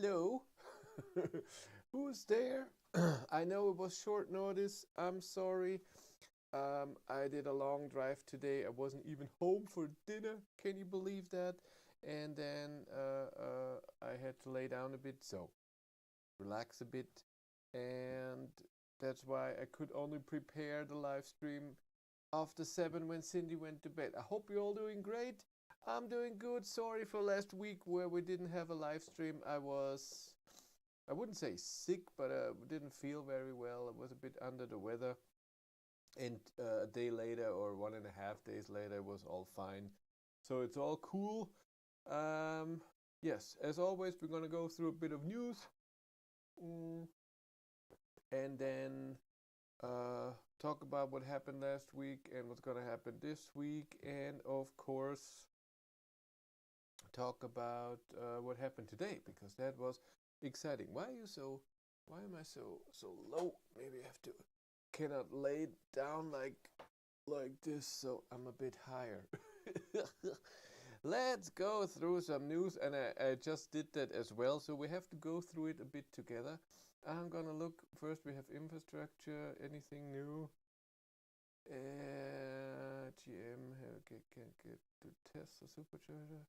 Hello. Who's there? I know it was short notice. I'm sorry. I did a long drive today. I wasn't even home for dinner. Can you believe that? And then I had to lay down a bit, so relax a bit. And that's why I could only prepare the live stream after 7 when Cindy went to bed. I hope you're all doing great. I'm doing good. Sorry for last week where we didn't have a live stream. I wouldn't say sick, but didn't feel very well. I was a bit under the weather. And a day later, or 1.5 days later, it was all fine. So it's all cool. Yes, as always, we're going to go through a bit of news. And then talk about what happened last week and what's going to happen this week. And of course, talk about what happened today, because that was exciting. Why am I so low? Maybe I have to cannot lay down like this, so I'm a bit higher. Let's go through some news, and I just did that as well, so we have to go through it a bit together. I'm gonna look first. We have infrastructure. Anything new? GM can get to test the supercharger.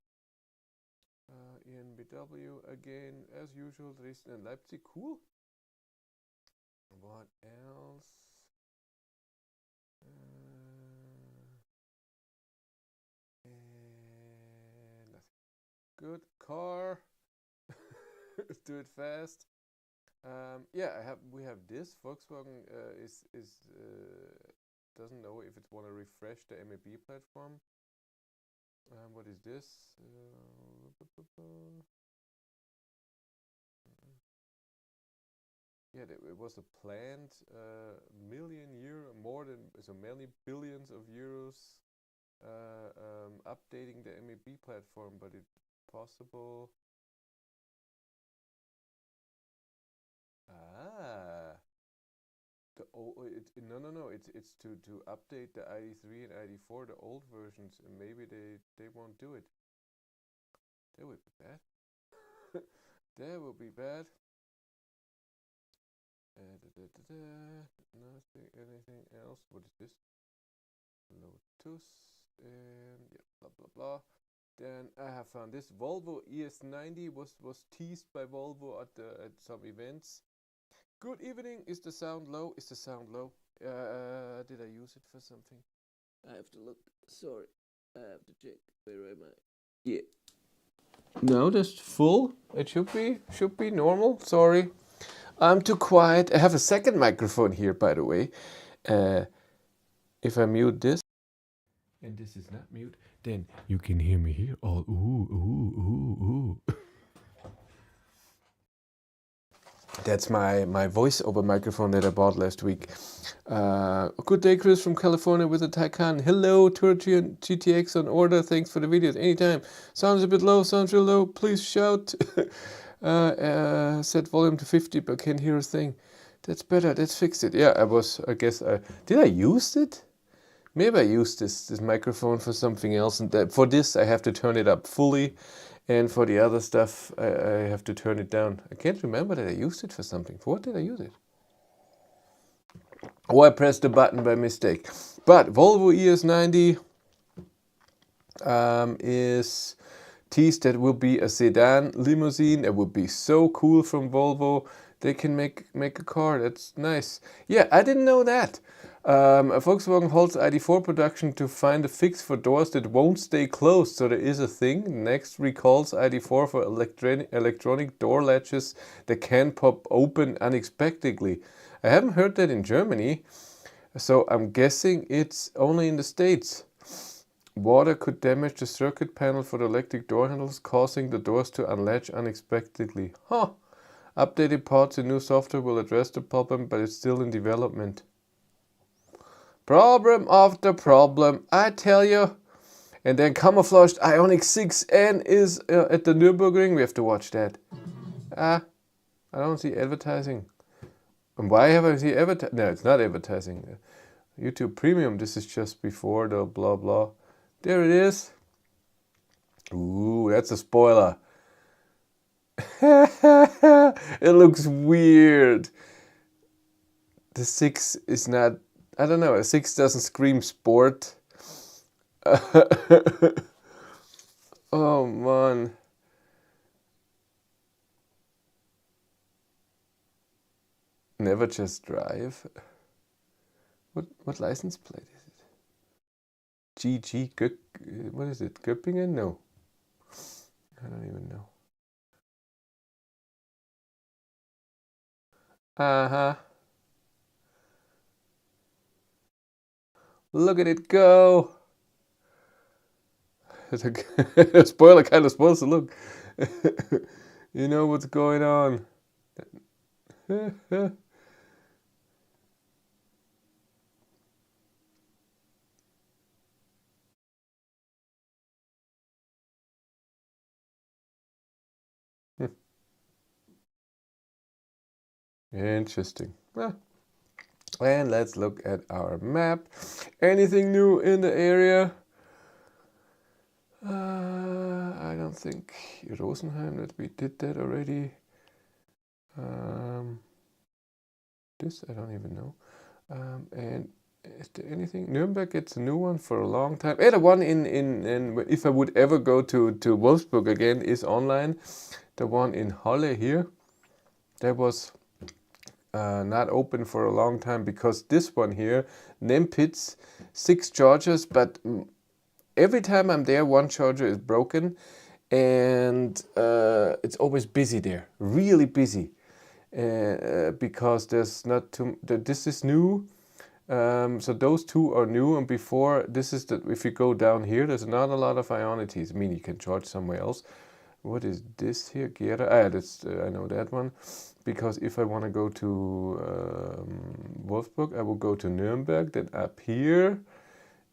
ENBW again, as usual. Dresden and Leipzig. Cool. What else? And nothing. Good car. Let's do it fast. Yeah, we have this. Volkswagen doesn't know if it want to refresh the mach-e platform. What is this? Yeah, it was a planned many billions of euros updating the mach-e platform, but it's possible. It's to update the ID3 and ID4, the old versions, and maybe they won't do it. That would be bad. That would be bad. Nothing, anything else? What is this? Lotus, and yeah, blah blah blah. Then I have found this Volvo ES90 was teased by Volvo at some events. Good evening. Is the sound low? Is the sound low? Did I use it for something? I have to look. Sorry, I have to check. Where am I? Yeah. No, that's full. It should be normal. Sorry, I'm too quiet. I have a second microphone here, by the way. If I mute this, and this is not mute, then you can hear me here. All ooh. That's my voiceover microphone that I bought last week. Good day, Chris from California with a Taycan. Hello, Turkian GTX on order. Thanks for the videos. Anytime. Sounds a bit low. Sounds real low. Please shout. Set volume to 50, but can't hear a thing. That's better. Let's fix it. Yeah, did I use it? Maybe I used this microphone for something else, and for this I have to turn it up fully. And for the other stuff, I have to turn it down. I can't remember that I used it for something. For what did I use it? Oh, I pressed the button by mistake. But Volvo ES90 is teased that will be a sedan limousine. It would be so cool from Volvo. They can make a car. That's nice. Yeah, I didn't know that. Volkswagen halts ID4 production to find a fix for doors that won't stay closed. So there is a thing. Next recalls ID4 for electronic door latches that can pop open unexpectedly. I haven't heard that in Germany, so I'm guessing it's only in the States. Water could damage the circuit panel for the electric door handles, causing the doors to unlatch unexpectedly. Huh. Updated parts and new software will address the problem, but it's still in development. Problem after problem, I tell you. And then camouflaged Ioniq 6N is at the Nürburgring. We have to watch that. I don't see advertising. And why have I seen advertising? No, it's not advertising. YouTube Premium, this is just before the blah blah. There it is. Ooh, that's a spoiler. It looks weird. The 6 is not, I don't know, a 6 doesn't scream sport. Oh man. Never just drive. What license plate is it? GG what is it? Göppingen? No. I don't even know. Uh-huh. Look at it go. A spoiler kind of spoils the look. You know what's going on. Interesting. And let's look at our map. Anything new in the area? I don't think Rosenheim, that we did that already. This I don't even know. And is there anything? Nuremberg gets a new one for a long time. The one in if I would ever go to Wolfsburg again is online. The one in Halle here, that was not open for a long time because this one here, Nempitz, 6 chargers, but every time I'm there, one charger is broken, and it's always busy there, really busy, because there's not too. This is new, so those 2 are new, and before this is the. If you go down here, there's not a lot of Ionities. I mean, you can charge somewhere else. What is this here? Gera? That's I know that one, because if I want to go to Wolfsburg, I will go to Nuremberg, then up here,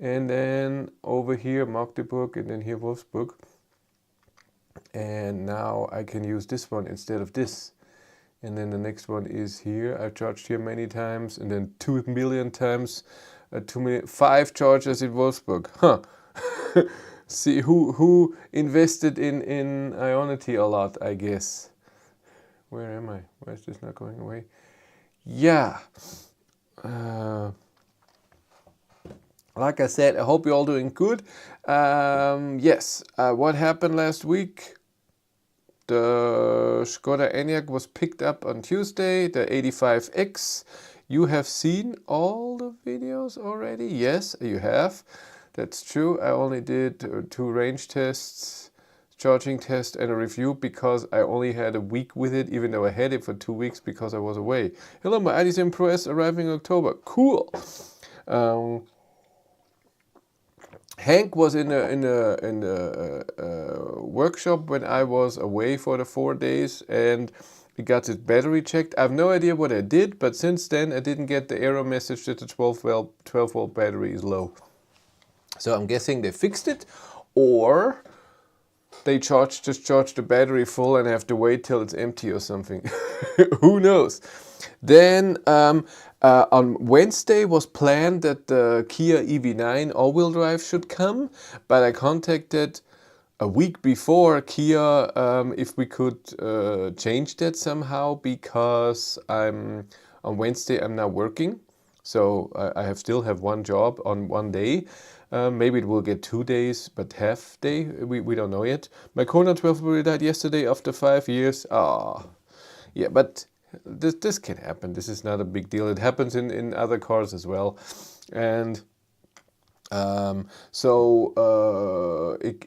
and then over here Magdeburg, and then here Wolfsburg. And now I can use this one instead of this. And then the next one is here. I've charged here many times, and then 2 million times, 5 chargers in Wolfsburg. Huh. See who invested in Ionity a lot, I guess. Where am I? Why is this not going away? Yeah. Like I said, I hope you're all doing good. Yes, what happened last week? The Skoda Enyaq was picked up on Tuesday, the 85X. You have seen all the videos already? Yes, you have. That's true. I only did 2 range tests, charging test, and a review because I only had a week with it, even though I had it for 2 weeks because I was away. Hello, my ID7 Pro S arriving in October. Cool. Hank was in a workshop when I was away for the 4 days, and he got his battery checked. I have no idea what I did, but since then I didn't get the error message that the 12 volt battery is low. So I'm guessing they fixed it, or they just charged the battery full and have to wait till it's empty or something. Who knows? Then on Wednesday was planned that the Kia EV9 all-wheel drive should come, but I contacted a week before Kia if we could change that somehow, because on Wednesday I'm now working, so I still have one job on one day. Maybe it will get 2 days, but half day, we don't know yet. My Kona 12 died yesterday after 5 years. Yeah, but this can happen. This is not a big deal. It happens in other cars as well. And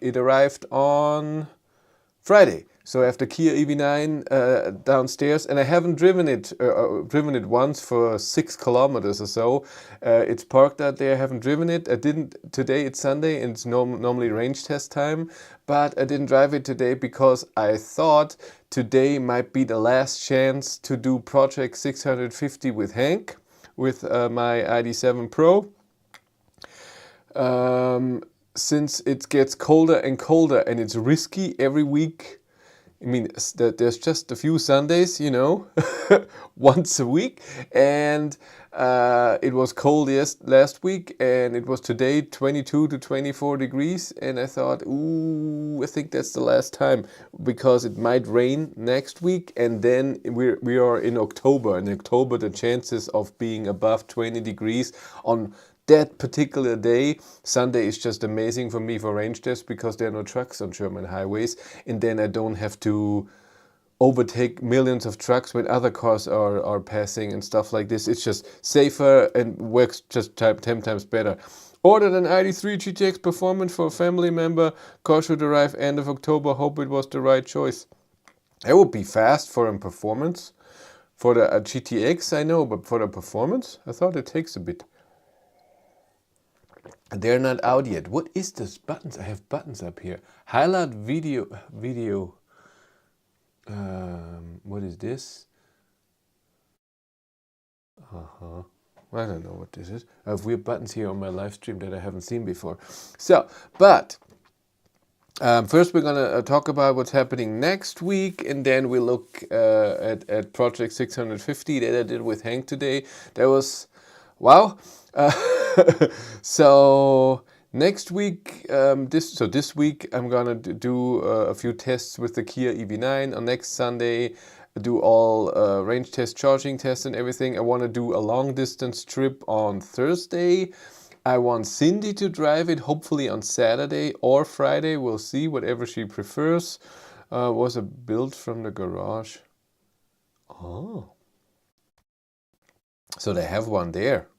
it arrived on Friday. So I have the Kia EV9 downstairs, and I haven't driven it once for 6 kilometers or so. It's parked out there. I haven't driven it. I didn't today. It's Sunday, and it's normally range test time, but I didn't drive it today because I thought today might be the last chance to do Project 650 with Hank, with my ID7 Pro. Since it gets colder and colder, and it's risky every week I mean, there's just a few Sundays, you know, once a week, and it was cold last week, and it was today 22 to 24 degrees, and I thought, ooh, I think that's the last time, because it might rain next week, and then we are in October. In October, the chances of being above 20 degrees on that particular day, Sunday, is just amazing for me for range tests, because there are no trucks on German highways, and then I don't have to overtake millions of trucks when other cars are passing and stuff like this. It's just safer and works just 10 times better. Ordered an ID3 GTX Performance for a family member. Car should arrive end of October. Hope it was the right choice. It would be fast for a performance. For the GTX, I know, but for the performance, I thought it takes a bit. They're not out yet. What is this buttons? I have buttons up here. Highlight video. What is this? I don't know what this is. I have weird buttons here on my live stream that I haven't seen before. So, but first we're gonna talk about what's happening next week, and then we look at Project 650 that I did with Hank today. That was, wow. So next week, this week I'm gonna do a few tests with the Kia EV9. On next Sunday, do all range test, charging tests and everything. I want to do a long distance trip on Thursday. I want Cindy to drive it, hopefully on Saturday or Friday. We'll see, whatever she prefers. Was a build from the garage. Oh, so they have one there.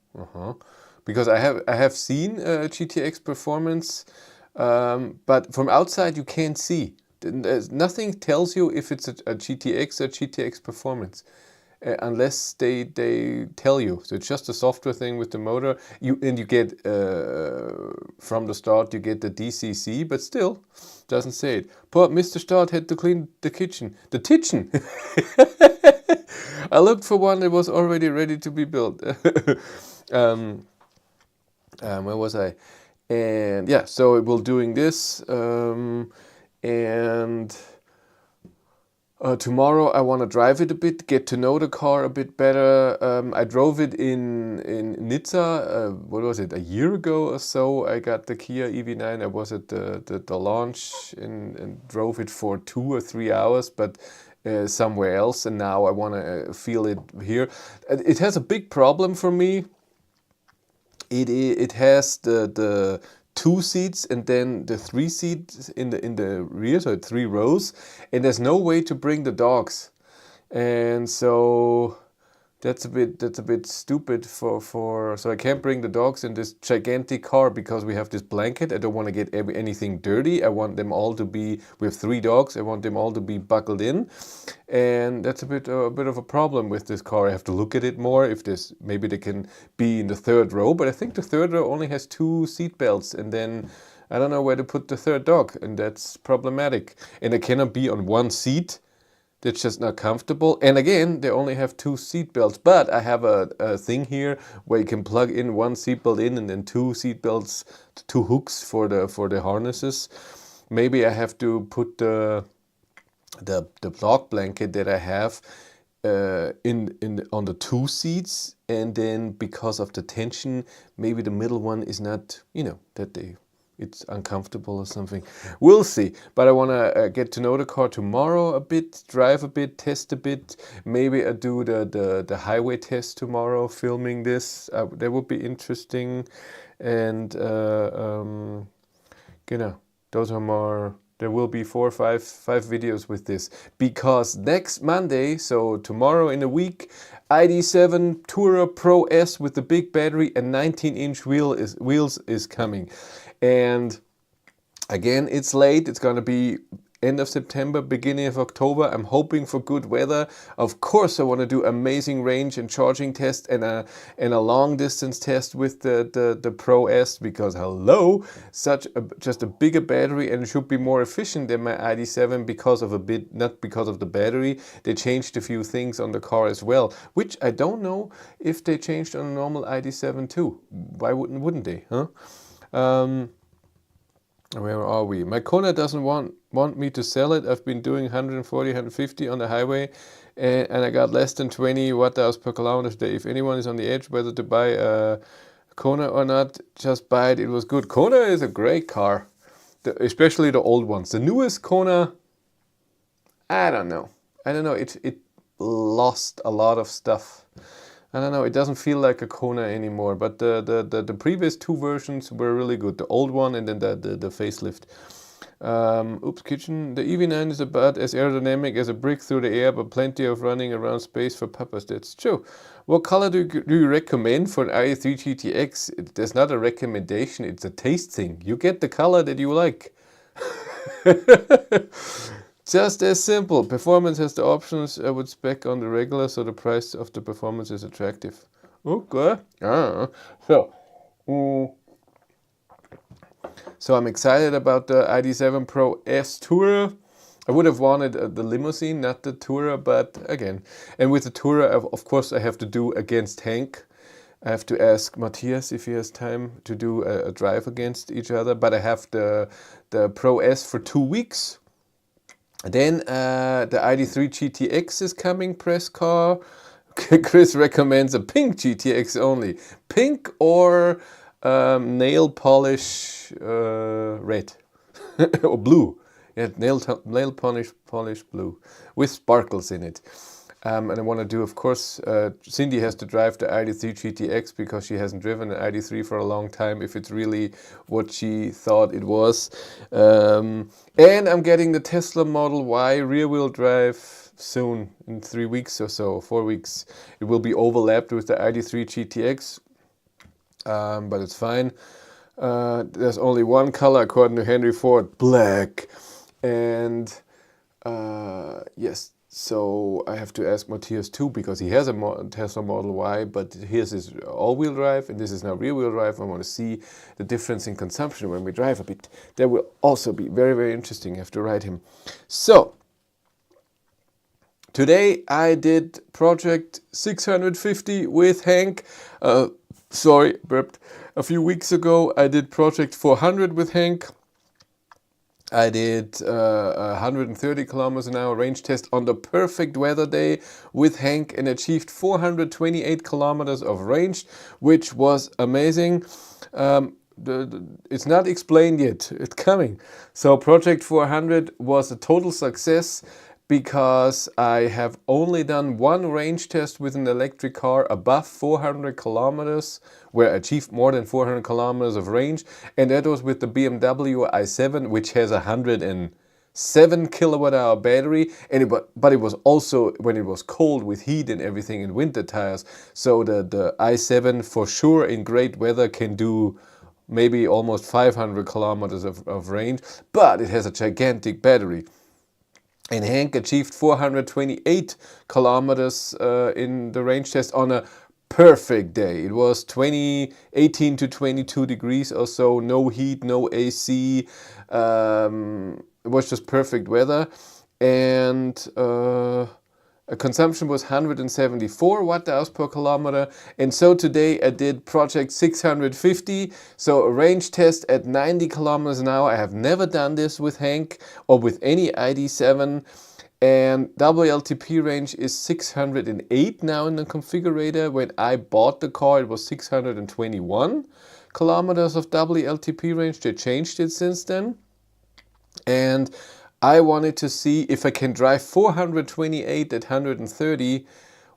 Because I have seen GTX Performance, but from outside you can't see. Nothing tells you if it's a GTX or GTX Performance, unless they tell you. So it's just a software thing with the motor. You get from the start you get the DCC, but still doesn't say it. Poor Mr. Start had to clean the kitchen. The kitchen. I looked for one that was already ready to be built. Where was I? And yeah, so we're doing this, and tomorrow I want to drive it a bit, get to know the car a bit better. I drove it in Nizza, what was it, a year ago or so. I got the Kia EV9. I was at the launch and drove it for 2 or 3 hours, but somewhere else, and now I want to feel it here. It has a big problem for me. It has the 2 seats and then the 3 seats in the rear, so 3 rows, and there's no way to bring the dogs, and so that's a bit stupid for so I can't bring the dogs in this gigantic car because we have this blanket. I don't want to get anything dirty. I want them all to be, we have 3 dogs, I want them all to be buckled in, and that's a bit of a problem with this car. I have to look at it more, if there's, maybe they can be in the 3rd row, but I think the 3rd row only has 2 seat belts, and then I don't know where to put the 3rd dog, and that's problematic. And I cannot be on 1 seat. That's just not comfortable. And again, they only have 2 seat belts, but I have a thing here where you can plug in 1 seat belt in and then 2 seat belts, 2 hooks for the harnesses. Maybe I have to put the block blanket that I have on the 2 seats, and then because of the tension, maybe the middle one is not, you know, it's uncomfortable or something. We'll see. But I want to get to know the car tomorrow a bit, drive a bit, test a bit. Maybe I do the highway test tomorrow, filming this. That would be interesting. And you know, those are more. There will be 4 or 5 videos with this, because next Monday, so tomorrow in a week, ID7 Tourer Pro S with the big battery and 19-inch wheels is coming. And again, it's late. It's going to be end of September, beginning of October. I'm hoping for good weather. Of course, I want to do amazing range and charging test and a long distance test with the Pro S, because hello, just a bigger battery, and it should be more efficient than my ID7 because of not because of the battery. They changed a few things on the car as well, which I don't know if they changed on a normal ID7 too. Why wouldn't they, huh? Where are we? My Kona doesn't want me to sell it. I've been doing 140, 150 on the highway, and I got less than 20 watt-hours per kilometer today. If anyone is on the edge whether to buy a Kona or not, just buy it. It was good. Kona is a great car, especially the old ones. The newest Kona, I don't know. It lost a lot of stuff. I don't know. It doesn't feel like a Kona anymore. But the previous two versions were really good. The old one and then the facelift. Oops, kitchen. The EV9 is about as aerodynamic as a brick through the air, but plenty of running around space for papas. That's true. What color do you recommend for an i3 GTX? There's not a recommendation. It's a taste thing. You get the color that you like. Just as simple. Performance has the options I would spec on the regular, so the price of the performance is attractive. Okay. So I'm excited about the ID7 Pro S Tourer. I would have wanted the limousine, not the Tourer, but again. And with the Tourer, of course, I have to do against Hank. I have to ask Matthias if he has time to do a drive against each other. But I have the Pro S for 2 weeks. Then the ID3 GTX is coming, press car. Chris recommends a pink GTX only. Pink or nail polish red or blue. Yeah, nail polish blue with sparkles in it. And I want to do, of course, Cindy has to drive the ID3 GTX because she hasn't driven an ID3 for a long time, if it's really what she thought it was. And I'm getting the Tesla Model Y rear-wheel drive soon, in 3 weeks or so, 4 weeks. It will be overlapped with the ID3 GTX, but it's fine. There's only one color according to Henry Ford, black. And yes, so I have to ask Matthias too, because he has a Tesla Model Y, but his is all-wheel drive and this is now rear-wheel drive. I want to see the difference in consumption when we drive a bit. That will also be very, very interesting. I have to ride him. So today I did project 650 with Hank. Sorry, burped. A few weeks ago I did project 400 with Hank. I did 130 kilometers an hour range test on the perfect weather day with Hank and achieved 428 kilometers of range, which was amazing. It's not explained yet. It's coming. So project 400 was a total success because I have only done one range test with an electric car above 400 kilometers, where I achieved more than 400 kilometers of range, and that was with the BMW i7, which has a 107 kilowatt hour battery, but it was also when it was cold with heat and everything in winter tires. So the i7 for sure in great weather can do maybe almost 500 kilometers of range, but it has a gigantic battery. And Hank achieved 428 kilometers in the range test on a perfect day. It was 18 to 22 degrees or so, no heat, no AC. It was just perfect weather. And consumption was 174 watt-hours per kilometer. And so today I did project 650. So a range test at 90 kilometers an hour. I have never done this with Hank or with any ID7. And WLTP range is 608 now in the configurator. When I bought the car, it was 621 kilometers of WLTP range. They changed it since then. And I wanted to see if I can drive 428 at 130.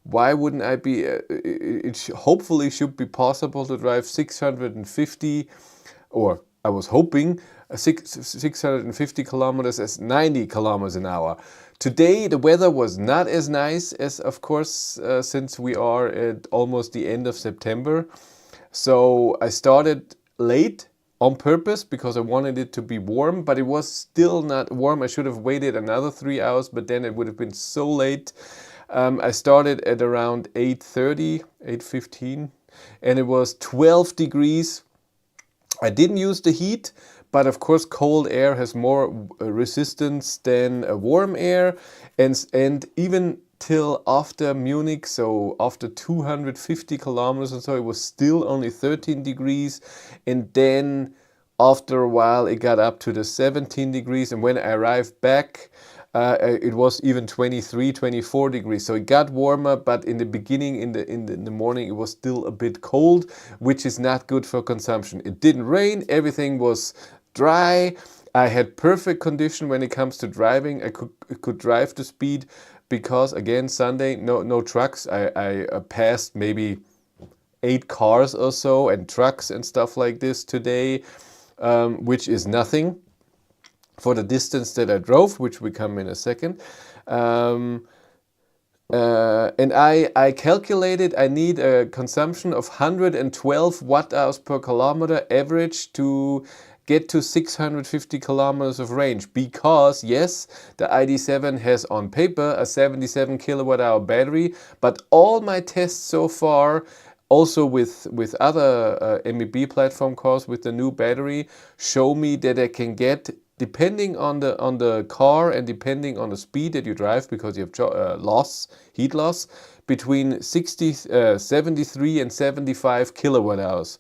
Why wouldn't I be? Hopefully should be possible to drive 650, or I was hoping 650 kilometers at 90 kilometers an hour. Today the weather was not as nice as, of course, since we are at almost the end of September. So I started late on purpose because I wanted it to be warm, but it was still not warm. I should have waited another 3 hours, but then it would have been so late. I started at around 8:30, 8:15, and it was 12 degrees. I didn't use the heat, but of course cold air has more resistance than warm air, and even till after Munich, so after 250 kilometers or so, it was still only 13 degrees. And then After a while, it got up to the 17 degrees. And when I arrived back, it was even 23, 24 degrees. So it got warmer, but in the beginning, in the morning, it was still a bit cold, which is not good for consumption. It didn't rain. Everything was dry. I had perfect condition when it comes to driving. I could drive the speed because, again, Sunday, no trucks. I passed maybe 8 cars or so and trucks and stuff like this today, which is nothing for the distance that I drove, which we come in a second. And I calculated I need a consumption of 112 watt-hours per kilometer average to get to 650 kilometers of range, because yes, the ID7 has on paper a 77 kilowatt-hour battery, but all my tests so far, also with other MEB platform cars with the new battery, show me that I can get, depending on the car and depending on the speed that you drive, because you have heat loss, between 73 and 75 kilowatt hours.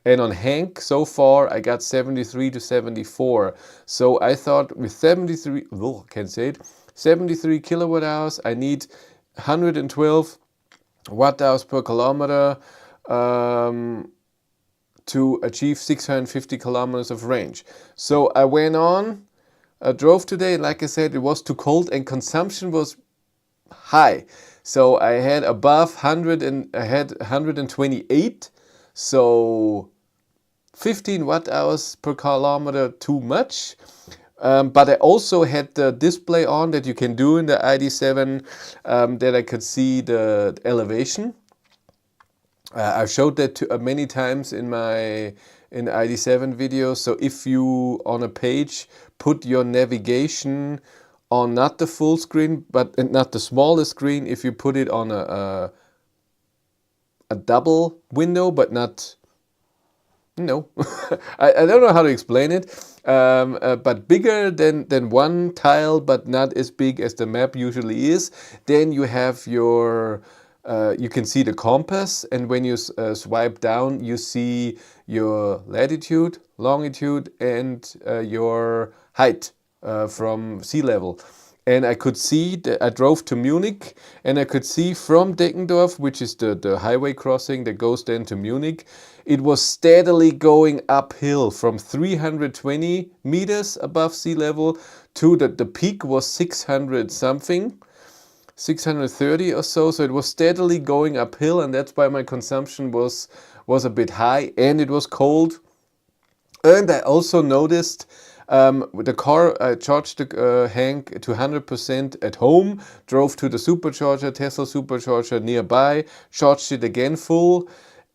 And on Hank, so far, I got 73 to 74. So I thought with 73, oh, can't say it, 73 kilowatt hours, I need 112 watt hours per kilometer to achieve 650 kilometers of range. So I went on, drove today, like I said, it was too cold and consumption was high. So I had above 100 and I had 128. So 15 watt hours per kilometer too much. But I also had the display on that you can do in the ID7, that I could see the elevation. I've showed that many times in the ID7 videos. So if you on a page put your navigation on not the full screen, but not the smallest screen, if you put it on a double window, but not, no, I don't know how to explain it, but bigger than one tile, but not as big as the map usually is, then you have your, you can see the compass, and when you swipe down, you see your latitude, longitude, and your height from sea level. And I could see, I drove to Munich, and I could see from Deckendorf, which is the highway crossing that goes then to Munich, it was steadily going uphill from 320 meters above sea level to the peak was 600 something, 630 or so. So it was steadily going uphill, and that's why my consumption was a bit high, and it was cold. And I also noticed the car, I charged the Hank to 100% at home, drove to the supercharger, Tesla supercharger nearby, charged it again full,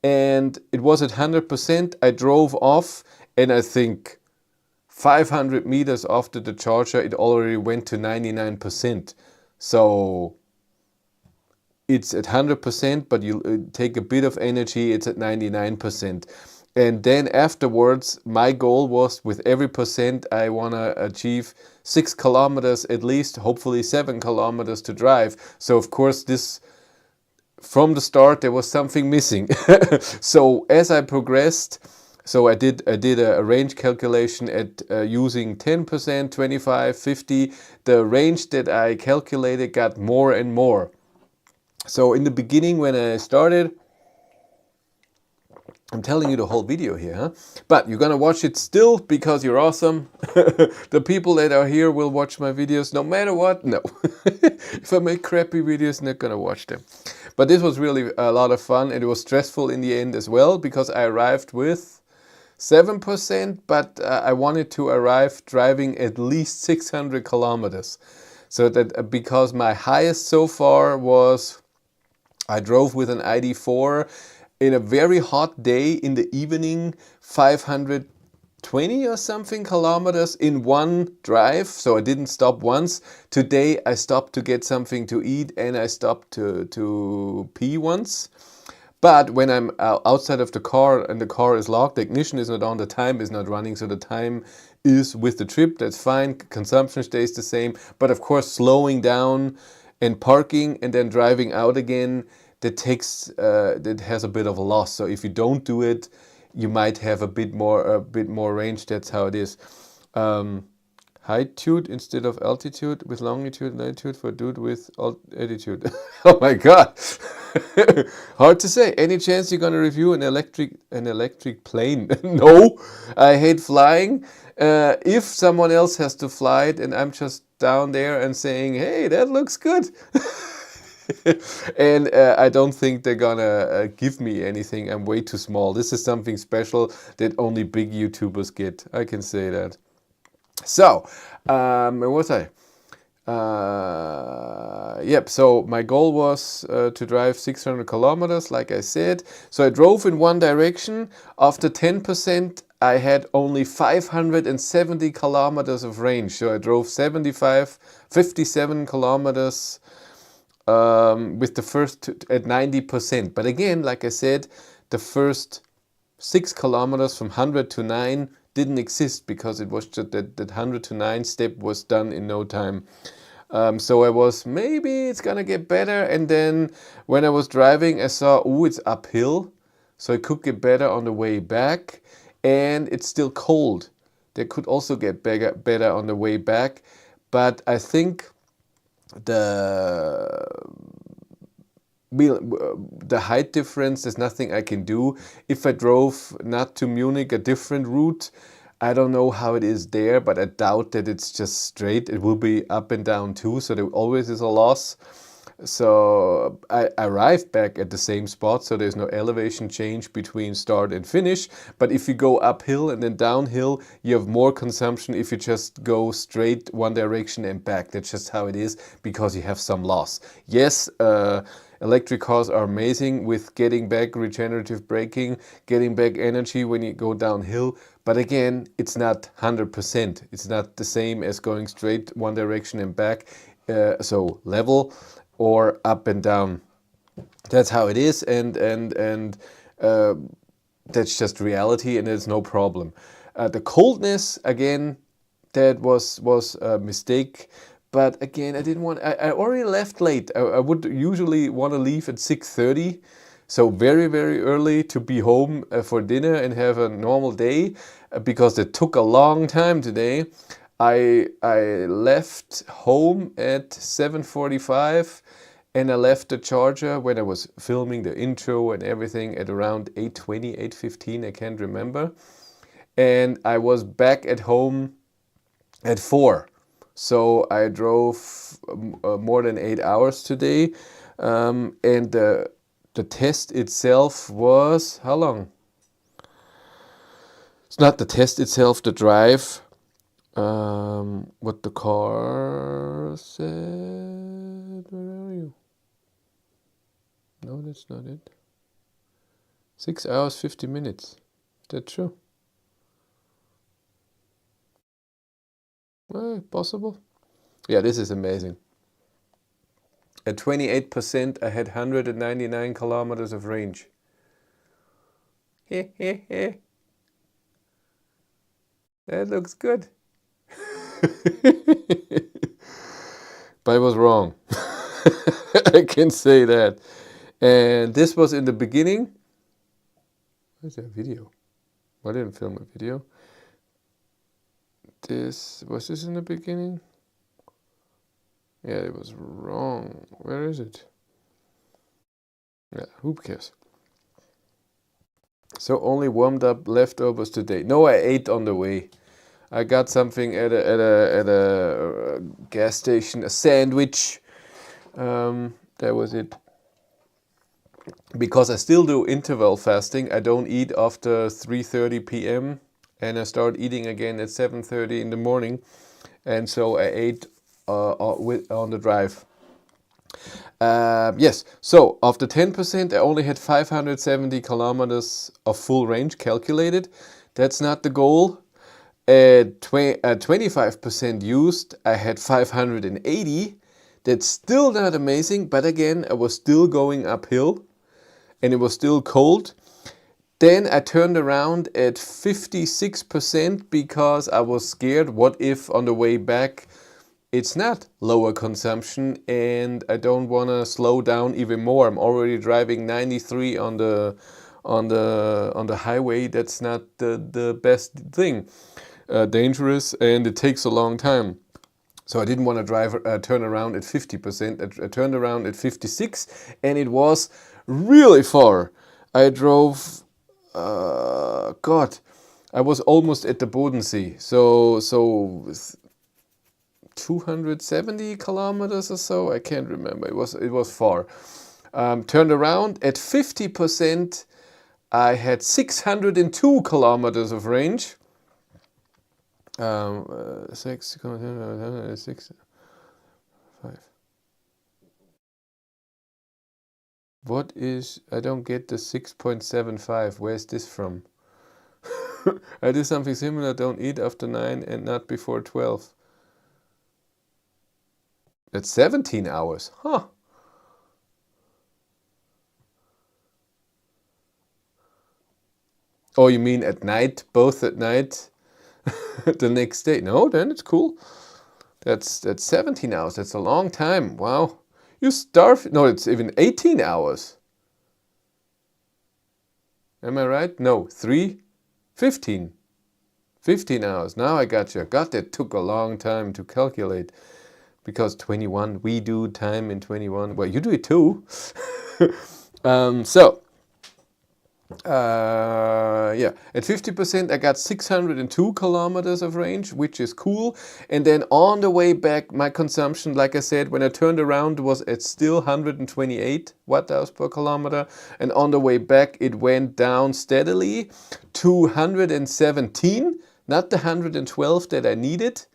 and it was at 100%. I drove off, and I think 500 meters after the charger, it already went to 99%. So it's at 100%, but you take a bit of energy, it's at 99%. And then afterwards, my goal was with every percent, I want to achieve 6 kilometers at least, hopefully 7 kilometers to drive. So of course, this, from the start, there was something missing. So as I progressed, so I did a range calculation at using 10%, 25, 50. The range that I calculated got more and more. So in the beginning, when I started, I'm telling you the whole video here, huh? But you're gonna watch it still because you're awesome. The people that are here will watch my videos no matter what. No. If I make crappy videos, not gonna watch them. But this was really a lot of fun, and it was stressful in the end as well, because I arrived with 7%, but I wanted to arrive driving at least 600 kilometers. So that because my highest so far was, I drove with an ID4 in a very hot day in the evening, 520 or something kilometers in one drive. So I didn't stop once. Today I stopped to get something to eat, and I stopped to pee once. But when I'm outside of the car and the car is locked, the ignition is not on, the time is not running, so the time is with the trip, that's fine. Consumption stays the same. But of course, slowing down and parking and then driving out again, that has a bit of a loss. So if you don't do it, you might have a bit more range. That's how it is. Height instead of altitude with longitude and latitude for dude with attitude. Oh my god. Hard to say. Any chance you're gonna review an electric plane? No, I hate flying. If someone else has to fly it and I'm just down there and saying, hey, that looks good. And I don't think they're gonna give me anything. I'm way too small. This is something special that only big YouTubers get. I can say that. So, where was I? Yep, so my goal was to drive 600 kilometers, like I said. So I drove in one direction. After 10%, I had only 570 kilometers of range. So I drove 57 kilometers with the first at 90%. But again, like I said, the first 6 kilometers from 100 to 9 didn't exist because it was just that 100 to 9 step was done in no time. So I was, maybe it's gonna get better. And then when I was driving, I saw, oh, it's uphill. So it could get better on the way back. And it's still cold. They could also get better on the way back. But I think the height difference, there's nothing I can do. If I drove not to Munich, a different route, I don't know how it is there, but I doubt that it's just straight. It will be up and down too, so there always is a loss. So I arrived back at the same spot, so there's no elevation change between start and finish. But if you go uphill and then downhill, you have more consumption if you just go straight one direction and back. That's just how it is, because you have some loss. Yes, electric cars are amazing with getting back regenerative braking, getting back energy when you go downhill. But again, it's not 100%. It's not the same as going straight one direction and back. So level or up and down. That's how it is, and that's just reality, and it's no problem. The coldness, again, that was a mistake. But again, I didn't want. I already left late. I would usually want to leave at 6:30, so very early to be home for dinner and have a normal day, because it took a long time today. I left home at 7:45, and I left the charger when I was filming the intro and everything at around 8:20, 8:15, I can't remember. And I was back at home at 4. So I drove more than 8 hours today. And the test itself was, how long? It's not the test itself, the drive. What the car said. Where are you? No, that's not it. 6 hours, 50 minutes. Is that true? Well, possible. Yeah, this is amazing. At 28%, I had 199 kilometers of range. That looks good. But I was wrong. I can say that. And this was in the beginning. Where's that video? I didn't film a video. Was this in the beginning? Yeah, it was wrong. Where is it? Yeah, who cares? So only warmed up leftovers today. No, I ate on the way. I got something at a gas station, a sandwich. That was it. Because I still do interval fasting. I don't eat after 3:30 p.m. and I start eating again at 7:30 in the morning. And so I ate on the drive. Yes, so after 10%, I only had 570 kilometers of full range calculated. That's not the goal. At 25% used, I had 580. That's still not amazing, but again, I was still going uphill and it was still cold. Then I turned around at 56% because I was scared. What if on the way back it's not lower consumption and I don't want to slow down even more. I'm already driving 93 on the on the highway, that's not the best thing. Dangerous, and it takes a long time. So I didn't want to turn around at 50%. I turned around at 56, and it was really far. I drove, God, I was almost at the Bodensee. So 270 kilometers or so. I can't remember. It was far. Turned around at 50%. I had 602 kilometers of range. 6, 5. What is, I don't get the 6.75. Where's this from? I do something similar. Don't eat after 9 and not before 12. That's 17 hours. Huh. Oh, you mean at night? Both at night? The next day? No, then it's cool. That's 17 hours. That's a long time. Wow. You starve. No, it's even 18 hours. Am I right? No, 15. 15 hours. Now I got you. God, that took a long time to calculate. Because 21, we do time in 21. Well, you do it too. Yeah, at 50% I got 602 kilometers of range, which is cool. And then on the way back, my consumption, like I said, when I turned around, was at still 128 watt-hours per kilometer. And on the way back, it went down steadily to 117, not the 112 that I needed.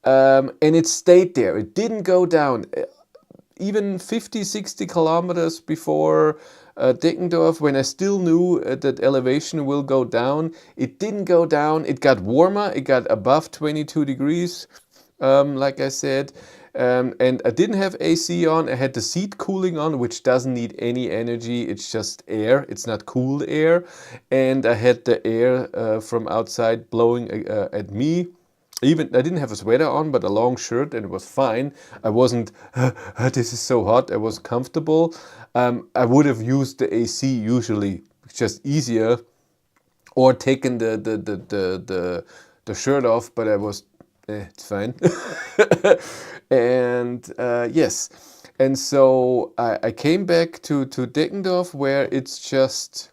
And it stayed there. It didn't go down. Even 50, 60 kilometers before Deckendorf, when I still knew that elevation will go down, it didn't go down. It got warmer. It got above 22 degrees, like I said. And I didn't have AC on. I had the seat cooling on, which doesn't need any energy. It's just air. It's not cooled air. And I had the air from outside blowing at me. Even I didn't have a sweater on, but a long shirt, and it was fine. I wasn't, this is so hot. I was comfortable. I would have used the AC usually. It's just easier, or taken the shirt off. But I was, it's fine. And yes, and so I came back to Deckendorf, where it's just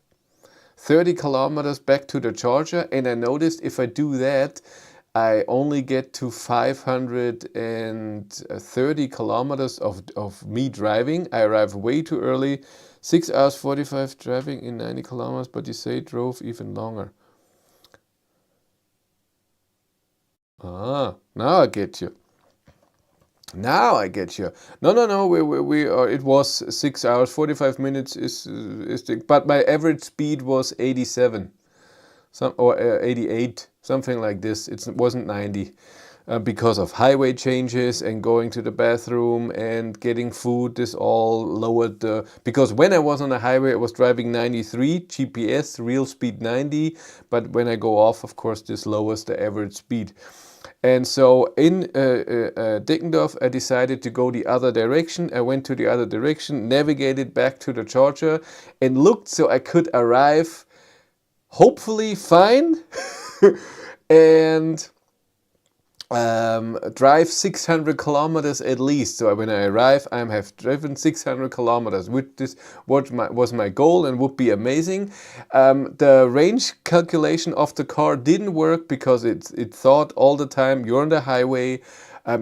30 kilometers back to the charger, and I noticed if I do that, I only get to 530 kilometers of me driving. I arrive way too early. 6 hours 45 driving in 90 kilometers, but you say drove even longer. Ah, now I get you. Now I get you. No. We are. It was 6 hours 45 minutes but my average speed was 87. Or 88, something like this. It wasn't 90, because of highway changes and going to the bathroom and getting food. This all lowered the, because when I was on the highway I was driving 93 GPS, real speed 90, but when I go off, of course, this lowers the average speed. And so in Deckendorf, I decided to go the other direction. I went to the other direction, navigated back to the charger, and looked so I could arrive hopefully fine and drive 600 kilometers at least. So when I arrive, I have driven 600 kilometers, which is what was my goal and would be amazing. The range calculation of the car didn't work because it thought all the time you're on the highway.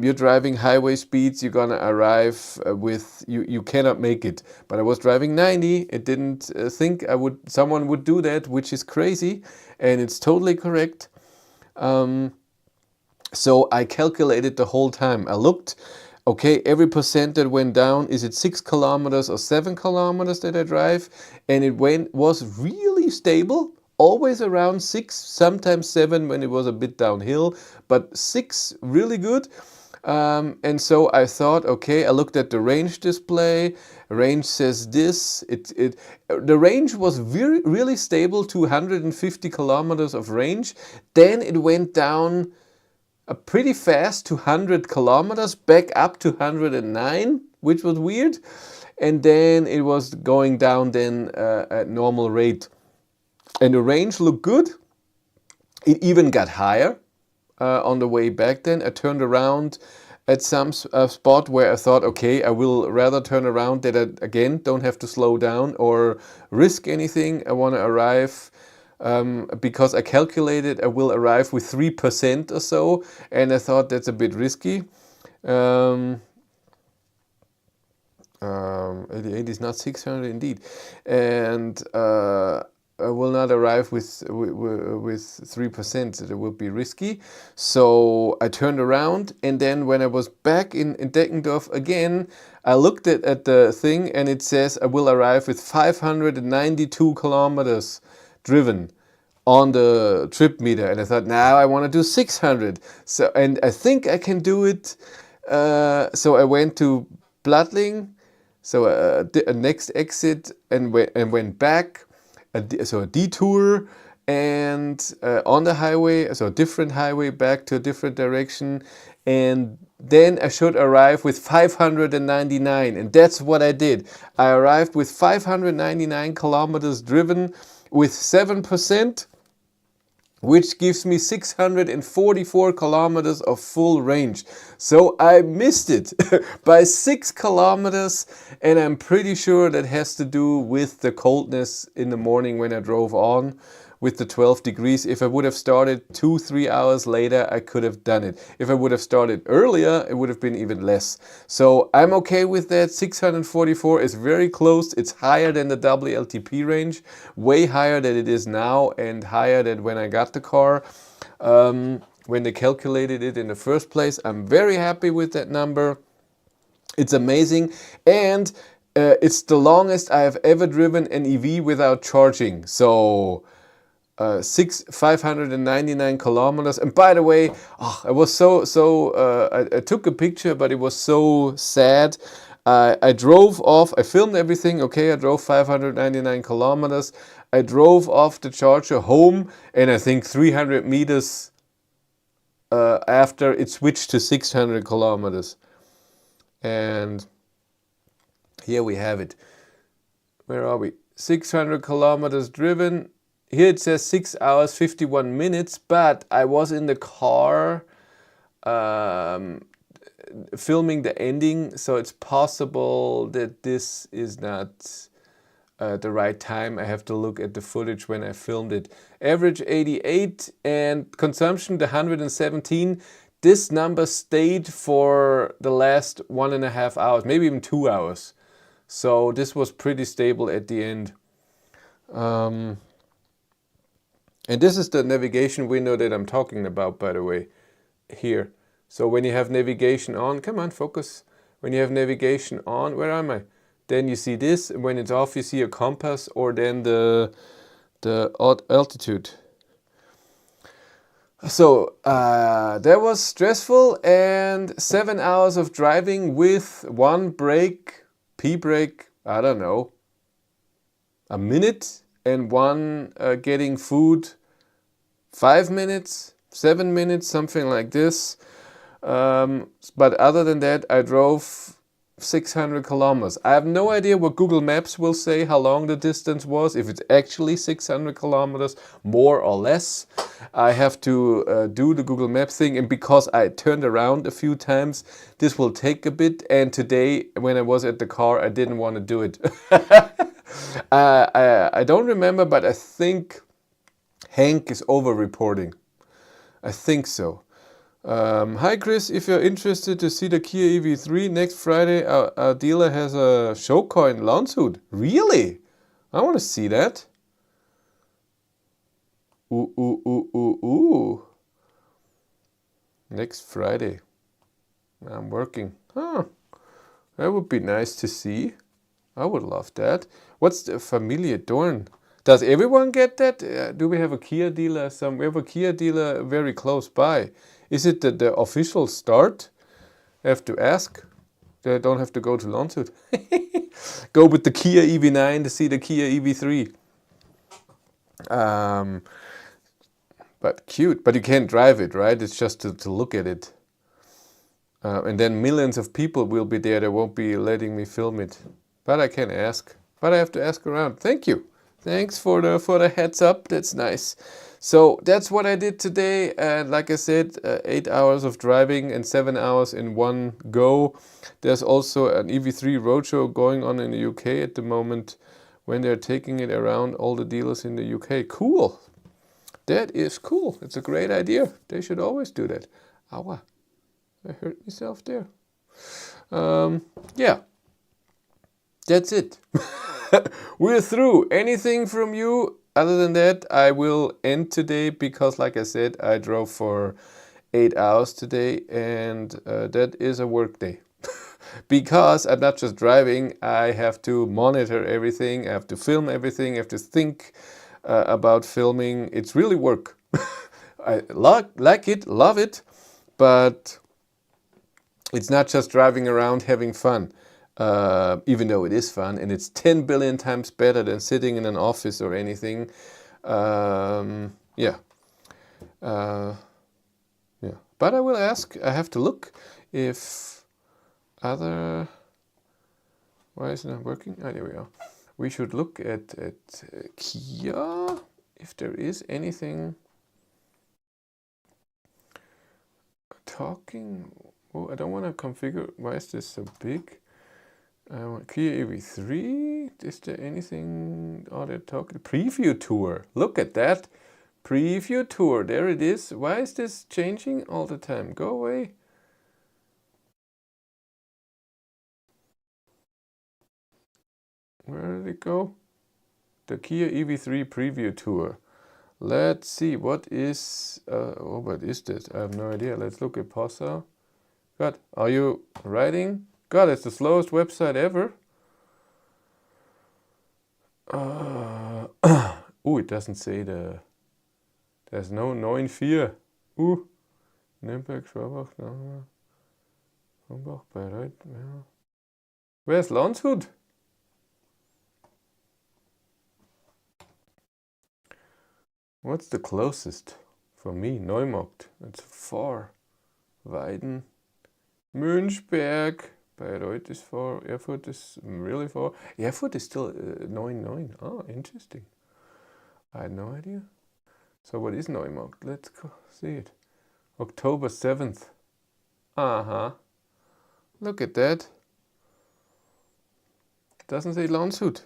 You're driving highway speeds, you're gonna arrive with, you cannot make it. But I was driving 90, it didn't think someone would do that, which is crazy, and it's totally correct. So I calculated the whole time. I looked, okay, every percent that went down, is it 6 kilometers or 7 kilometers that I drive? And it was really stable. Always around 6, sometimes 7 when it was a bit downhill, but 6 really good. And so I thought, okay, I looked at the range display. Range says this. The range was really stable to 150 kilometers of range. Then it went down pretty fast to 100 kilometers, back up to 109, which was weird. And then it was going down then at normal rate. And the range looked good. It even got higher on the way back then. I turned around at some spot where I thought, okay, I will rather turn around that I, again, don't have to slow down or risk anything. I want to arrive, because I calculated I will arrive with 3% or so, and I thought that's a bit risky. 88 is not 600 indeed, and I will not arrive with 3%. It will be risky. So I turned around, and then when I was back in Deckendorf again, I looked at the thing, and it says I will arrive with 592 kilometers driven on the trip meter, and I thought, now I want to do 600. So, and I think I can do it. So I went to Blattling, so a next exit, and went back, so a detour, and on the highway, so a different highway back to a different direction, and then I should arrive with 599, and that's what I did. I arrived with 599 kilometers driven with 7%, which gives me 644 kilometers of full range. So I missed it by 6 kilometers, and I'm pretty sure that has to do with the coldness in the morning when I drove on with the 12 degrees. If I would have started 2-3 hours later, I could have done it. If I would have started earlier, it would have been even less. So I'm okay with that. 644 is very close. It's higher than the WLTP range, way higher than it is now, and higher than when I got the car. When they calculated it in the first place. I'm very happy with that number. It's amazing, and it's the longest I have ever driven an EV without charging. So 599 kilometers. And by the way, I was I took a picture, but it was so sad. I drove off, I filmed everything, okay, I drove 599 kilometers. I drove off the charger home, and I think 300 meters after it switched to 600 kilometers. And here we have it. Where are we? 600 kilometers driven. Here it says 6 hours 51 minutes, but I was in the car filming the ending, so it's possible that this is not the right time. I have to look at the footage when I filmed it. Average 88 and consumption the 117. This number stayed for the last 1.5 hours, maybe even 2 hours. So this was pretty stable at the end. And this is the navigation window that I'm talking about, by the way, here. So when you have navigation on, come on, focus. When you have navigation on, where am I? Then you see this, and when it's off, you see a compass, or then the altitude. So that was stressful, and 7 hours of driving with one break, P-break, I don't know, a minute, and one getting food 5 minutes, 7 minutes, something like this. But other than that, I drove 600 kilometers. I have no idea what Google Maps will say how long the distance was, if it's actually 600 kilometers, more or less. I have to do the Google Map thing, and because I turned around a few times, this will take a bit, and today when I was at the car, I didn't want to do it. I don't remember, but I think Hank is over-reporting. I think so. Hi Chris, if you're interested to see the Kia EV3 next Friday, our dealer has a show car in Landshut. Really? I want to see that. Ooh. Next Friday. I'm working. Huh. That would be nice to see. I would love that. What's the Familie Dorn? Does everyone get that? Do we have a Kia dealer? We have a Kia dealer very close by. Is it the official start? I have to ask. I don't have to go to Landshut. Go with the Kia EV9 to see the Kia EV3. But cute. But you can't drive it, right? It's just to look at it. And then millions of people will be there. They won't be letting me film it. But I can ask. But I have to ask around. Thank you. Thanks for the heads up. That's nice. So that's what I did today. And like I said, 8 hours of driving and 7 hours in one go. There's also an EV3 roadshow going on in the UK at the moment when they're taking it around all the dealers in the UK. Cool. That is cool. It's a great idea. They should always do that. Aua. I hurt myself there. Yeah. That's it. We're through. Anything from you? Other than that, I will end today because, like I said, I drove for 8 hours today, and that is a work day. Because I'm not just driving, I have to monitor everything, I have to film everything, I have to think about filming. It's really work. I like it, love it, but it's not just driving around having fun. Even though it is fun, and it's 10 billion times better than sitting in an office or anything. Yeah. Yeah. But I will ask, I have to look if other... Why is it not working? Ah, there we are. We should look at Kia, if there is anything talking. Oh, I don't want to configure. Why is this so big? Kia EV3. Is there anything? Oh, they're talking. Preview tour. Look at that. Preview tour. There it is. Why is this changing all the time? Go away. Where did it go? The Kia EV3 preview tour. Let's see. What is... oh, what is this? I have no idea. Let's look at e-corsa. God, are you writing? God, it's the slowest website ever. Oh, it doesn't say the... There's no 9.4. Nürnberg, Schwabach, Hombach, Bayreuth. Ja. Where's Landshut? What's the closest? For me, Neumarkt. It's far. Weiden. Münchberg. Bayreuth is far. Erfurt is really far. Erfurt is still 9.9. Oh, interesting. I had no idea. So what is Neumarkt? Let's go see it. October 7th. Uh-huh. Look at that. Doesn't say Landshut.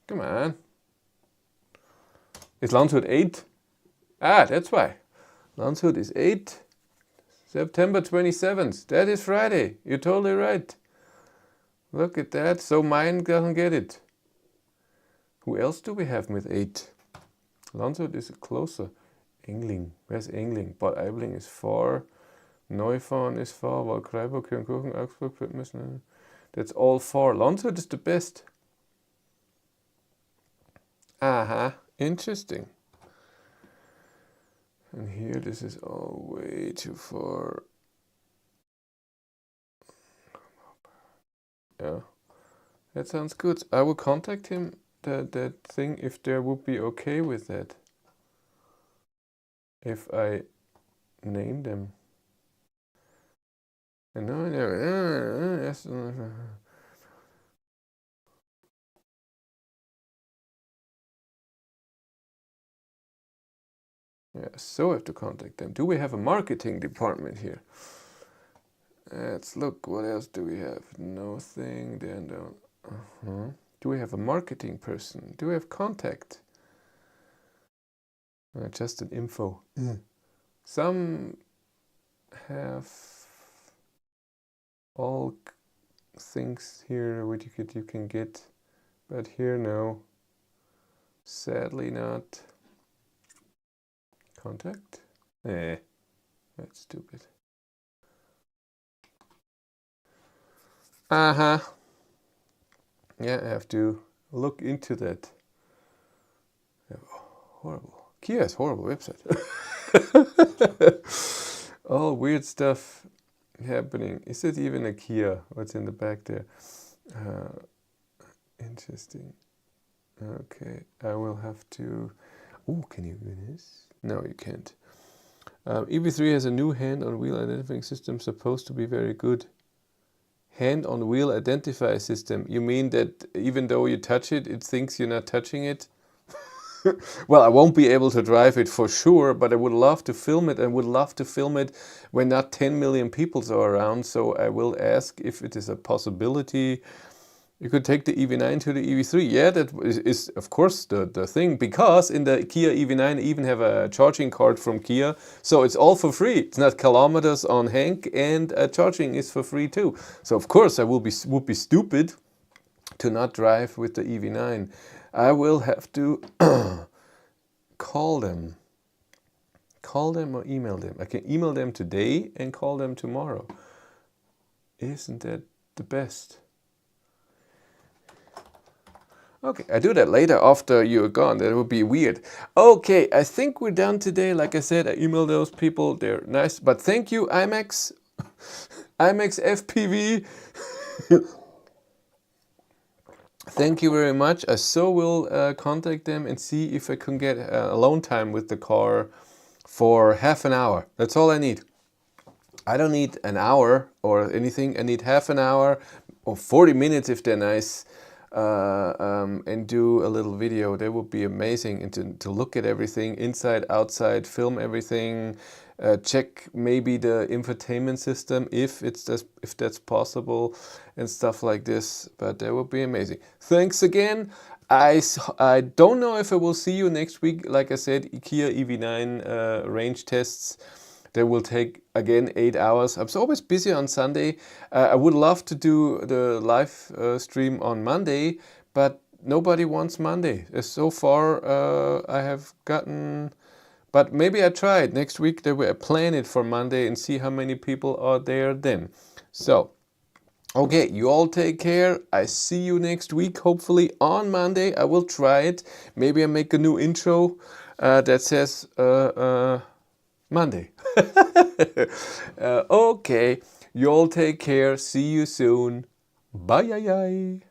Come on. Is Landshut 8? Ah, that's why. Landshut is 8. September 27th. That is Friday. You're totally right. Look at that. So mine doesn't get it. Who else do we have with 8? Landshut is closer. Engling. Where's Engling? Bad Aibling is far. Neufahren is far. Waldkraiburg, Kirnkuchen, Augsburg, Wittmüssen. That's all far. Landshut is the best. Aha. Interesting. And here, this is all way too far. Yeah. That sounds good. I will contact him, that thing, if there would be okay with that. If I name them. And yeah, so I have to contact them. Do we have a marketing department here? Let's look. What else do we have? Nothing. Then don't. Do we have a marketing person? Do we have contact? Just an info. Some have all things here which you can get, but here no. Sadly not. Contact? That's stupid. Yeah, I have to look into that. Horrible. Kia is horrible website. All weird stuff happening. Is it even a Kia? What's in the back there? Interesting. Okay, I will have to... Oh, can you do this? No, you can't. EV3 has a new hand-on-wheel identifying system supposed to be very good. Hand-on-wheel identify system. You mean that even though you touch it, it thinks you're not touching it? Well, I won't be able to drive it for sure, but I would love to film it, and would love to film it when not 10 million people are around. So I will ask if it is a possibility. You could take the EV9 to the EV3. Yeah, that is of course the thing, because in the Kia EV9 I even have a charging card from Kia. So it's all for free. It's not kilometers on Hank, and charging is for free too. So of course I would be stupid to not drive with the EV9. I will have to call them or email them. I can email them today and call them tomorrow. Isn't that the best? Okay, I do that later after you're gone. That would be weird. Okay, I think we're done today. Like I said, I emailed those people. They're nice. But thank you, IMAX, IMAX FPV. Thank you very much. I so will contact them and see if I can get alone time with the car for half an hour. That's all I need. I don't need an hour or anything. I need half an hour or 40 minutes if they're nice. And do a little video. That would be amazing. And to look at everything inside, outside, film everything, check maybe the infotainment system if that's possible, and stuff like this. But that would be amazing. Thanks again. I don't know if I will see you next week. Like I said, Kia EV9 range tests. They will take, again, 8 hours. I'm always busy on Sunday. I would love to do the live stream on Monday, but nobody wants Monday. So far, I have gotten... But maybe I try it. Next week, I plan it for Monday and see how many people are there then. So, okay, you all take care. I see you next week, hopefully on Monday. I will try it. Maybe I make a new intro that says... Monday. Okay, you all take care. See you soon. Bye.